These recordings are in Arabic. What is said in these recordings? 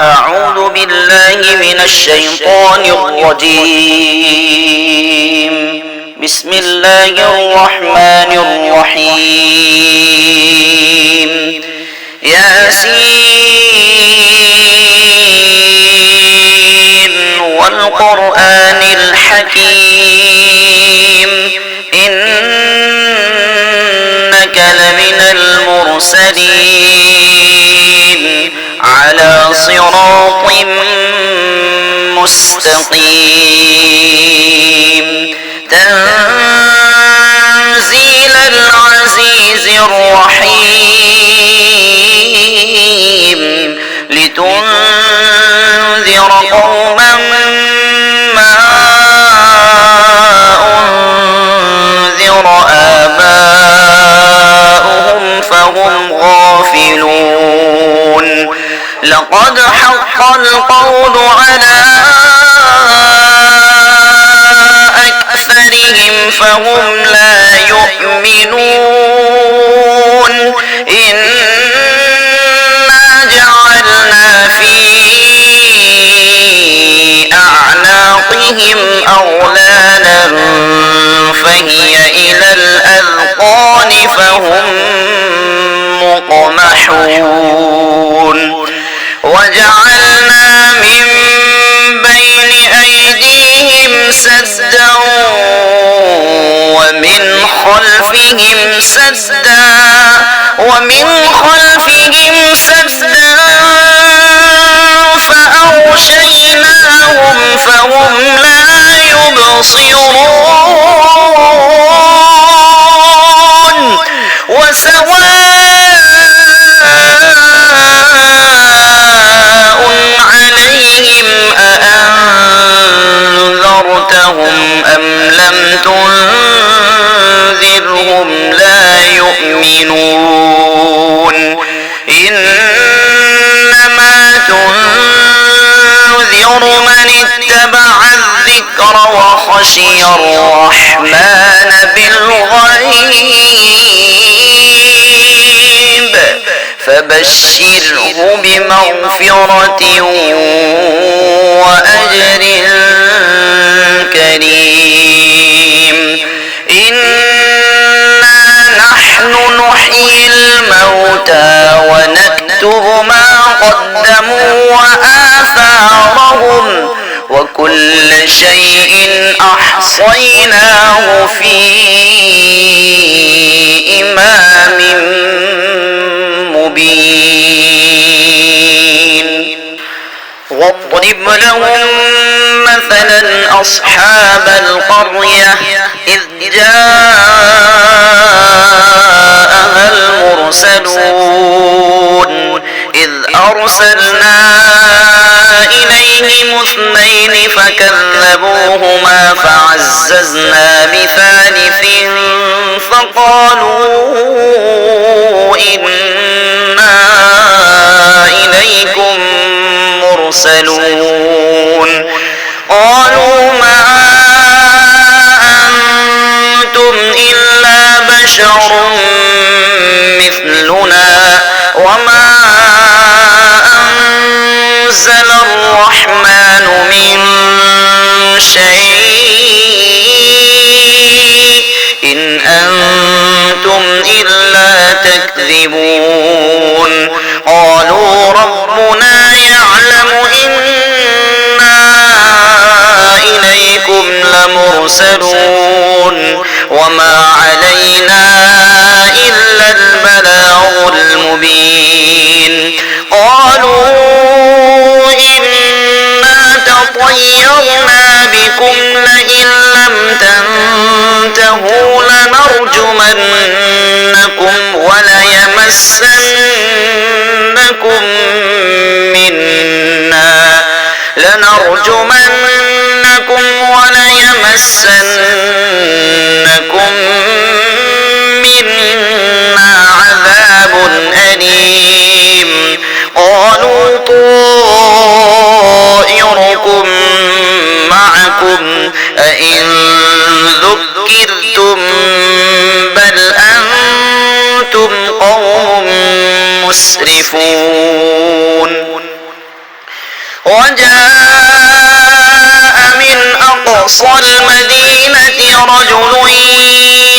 أعوذ بالله من الشيطان الرجيم. بسم الله الرحمن الرحيم. ياسين والقرآن الحكيم إنك لمن المرسلين على صراط مستقيم تنزيل العزيز الرحيم لتنذر قوما ما أنذر آباؤهم فهم غافلون لقد حق القول على أكثرهم فهم لا يؤمنون إنا جعلنا في أعناقهم أغلالا فهي إلى الأذقان فهم مقمحون وجعلنا من بين أيديهم سدا ومن خلفهم سدا فأغشيناهم فهم لا يبصرون وسواء عليهم أأنذرتهم أم لم تنذرهم لا يؤمنون إنما تنذر من اتبع الذكر وخشي الرحمن بالغيب فبشره بمغفرة وأجر كريم إنا نحن نحيي الموتى ونكتب ما قدموا وآثارهم وكل شيء أحصيناه في إمام مبين واضرب لهم مثلا أصحاب القرية إذ جاءها المرسلون إذ أرسلنا إليهم اثنين فكذبوهما فعززنا بثالث فقالوا إنا إليكم مرسلون قالوا ما أنتم إلا بشر مثلنا وما أنزل الرحمن من شيء إن أنتم إلا تكذبون قالوا ربنا يعلم إنا إليكم لمرسلون وما علينا إلا البلاغ المبين قالوا إنا تطيرنا بكم لئن لم تنتهوا لنرجمنكم وليمسنكم منا عذاب أليم قالوا طائركم معكم أئن ذكرتم بل أنتم قوم مسرفون وجاء من أقصى المدينة رجل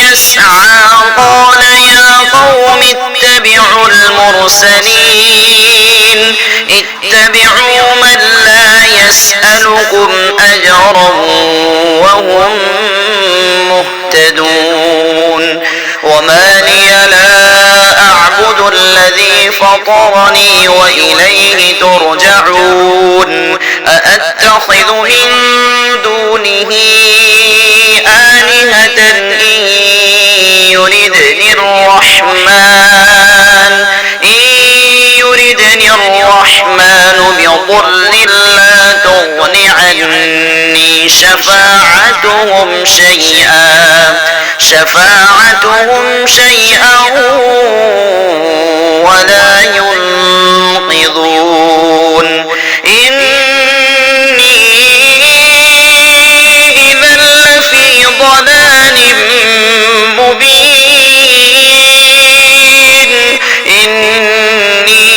يسعى قال يا قوم اتبعوا المرسلين اتبعوا من لا يسألكم أجرا وهم مهتدون وما لي لا أعبد الذي فطرني وإليه ترجعون أأتخذ من دونه آلهة إن يردني الرحمن بضر لا تغن عني شفاعتهم شيئا ولا ينقذون إني إذا لفي ضلال مبين إني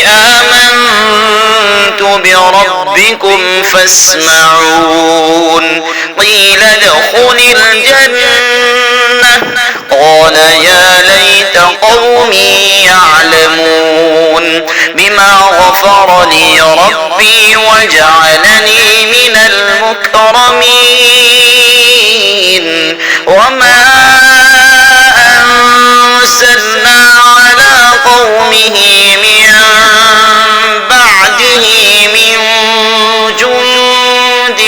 آمنت بربكم فاسمعون قيل ادخل الجنة قال يا ليت قومي يعلمون بما غفر لي ربي وجعلني من المكرمين وما أرسلنا على قومه من بعده من جند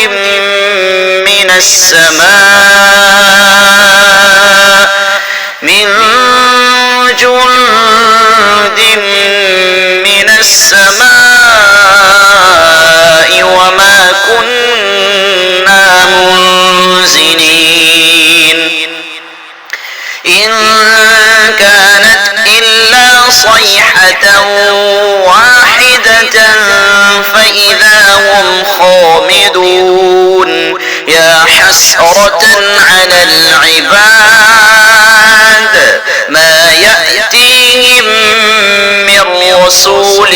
من السماء وما كنا منزلين إن كانت إلا صيحة واحدة فإذا هم خامدون يا حسرة على العباد ما يأتيهم من رسول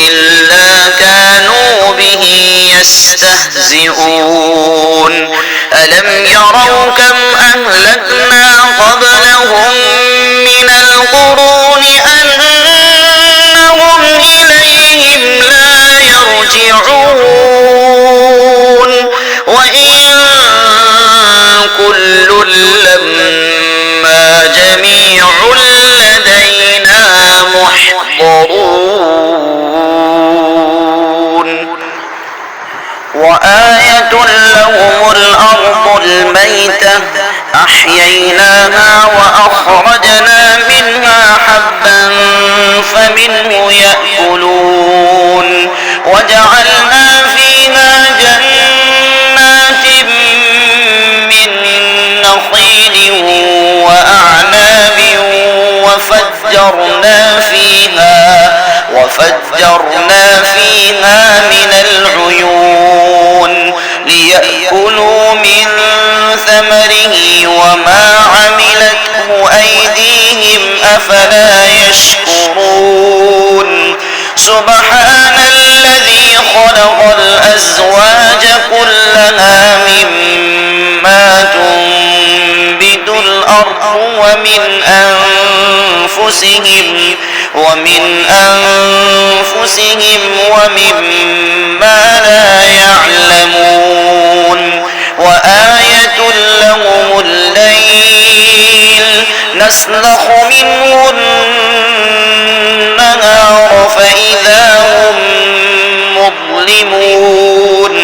إلا كانوا به يستهزئون ألم يروا كم أهلكنا قبلهم من القرون أنهم إليهم لا يرجعون وإن كل لما جميع لدينا محضرون وآية لهم الأرض الميتة أحييناها وأخرجنا منها حبا فمنه يأكلون وجعلنا فيها جنات من نخيل وأعناب وفجرنا فيها من العيون ليأكلوا من ثمره وما عملته أيديهم أفلا يشكرون سبحان الذي خلق الأزواج كلها مما تنبت الأرض ومن أنفسهم ومما لا يعلمون وآية لهم الليل نسلخ منه النهار فإذا هم مظلمون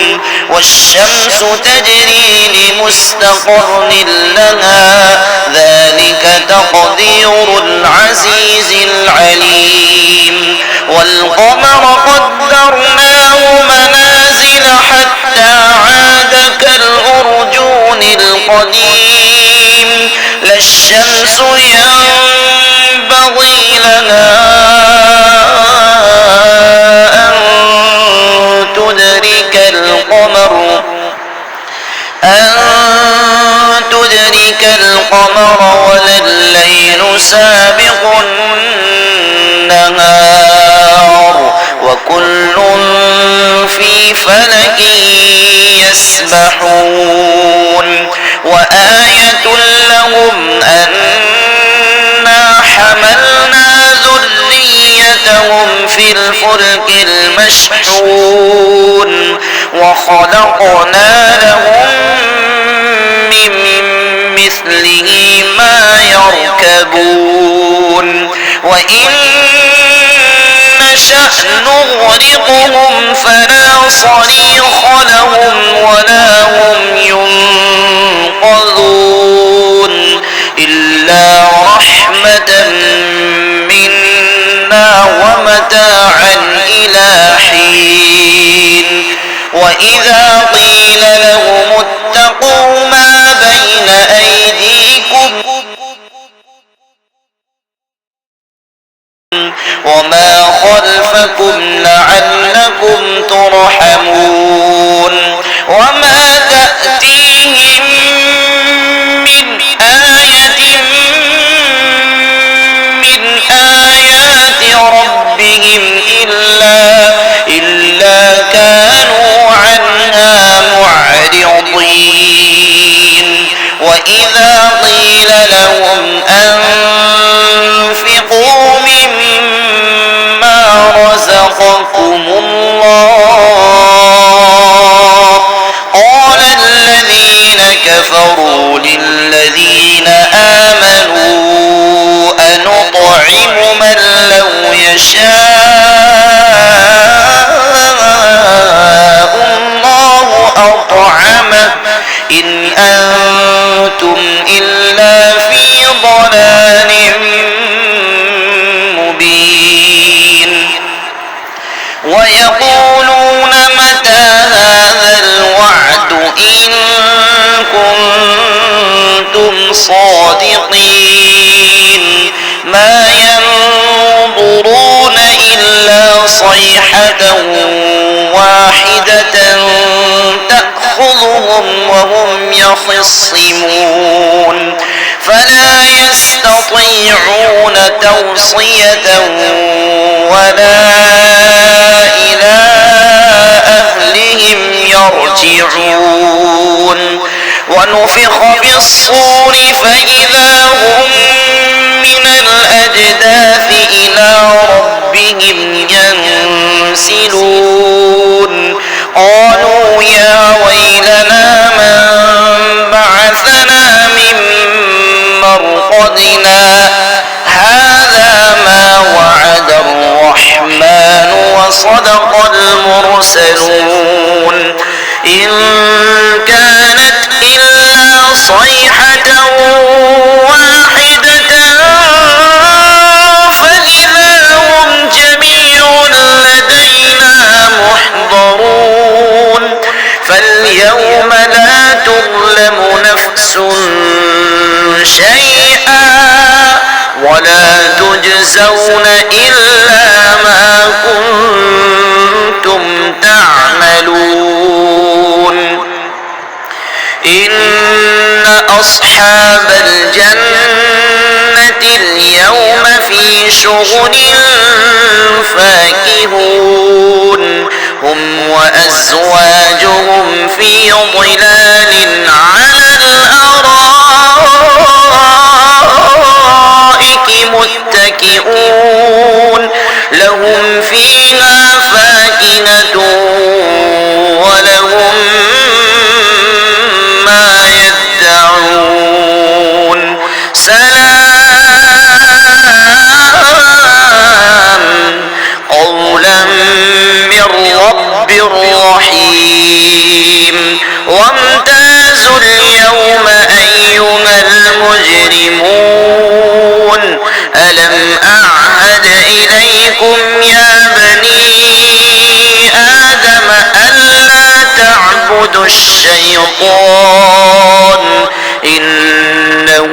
والشمس تجري لمستقر لها ذلك تقدير العزيز العليم والقمر قدرناه منازل حتى عاد كالأرجون القديم لا الشمس ينبغي لها أن تدرك القمر ولا الليل سابق النهار وكل فلك يسبحون وآية لهم أنا حملنا ذريتهم في الفلك المشحون وخلقنا لهم من مثله ما يركبون وإن نشأ نغرقهم فلا صريخ لهم ولا هم ينقذون إلا رحمة منا ومتاعا إلى حين وإذا قيل لهم اتقوا ما بين أيديكم وما خلفكم لعلكم ترحمون وما تأتيهم من آية من آيات ربهم إلا كانوا عنها معرضين وإذا قيل لهم أنفقوا مما رزقكم الله قال الذين كفروا للذين آمنوا أنطعم من لو يشاء الله أطعمه إن أنتم إلا في ضلال مبين ويقولون متى هذا الوعد إن كنتم صادقين ما ينظرون إلا صيحة واحدة تأخذهم وهم يخصمون فلا يستطيعون توصية ولا إلى أهلهم يرجعون ونفخ في الصور فإذا هم من الأجداث إلى ربهم ينسلون قالوا يا ويلنا من بعثنا من مرقدنا هذا ما وعد الرحمن وصدق المرسلون إن كانت إلا صيحة واحدة فإذا هم جميع لدينا محضرون فاليوم لا تظلم نفس شيئا ولا تجزون إلا ما كنتم تعملون إن أصحاب الجنة اليوم في شغل فاكهون هم وأزواجهم في ظلال على الأرائك متكئون لهم فيها فاكهة ولهم ما يدعون سلام قولا من رب رحيم وامتازوا اليوم أيها المجرمون ألم أعهد إليكم يا بني آدم ألا تعبدوا الشيطان إنه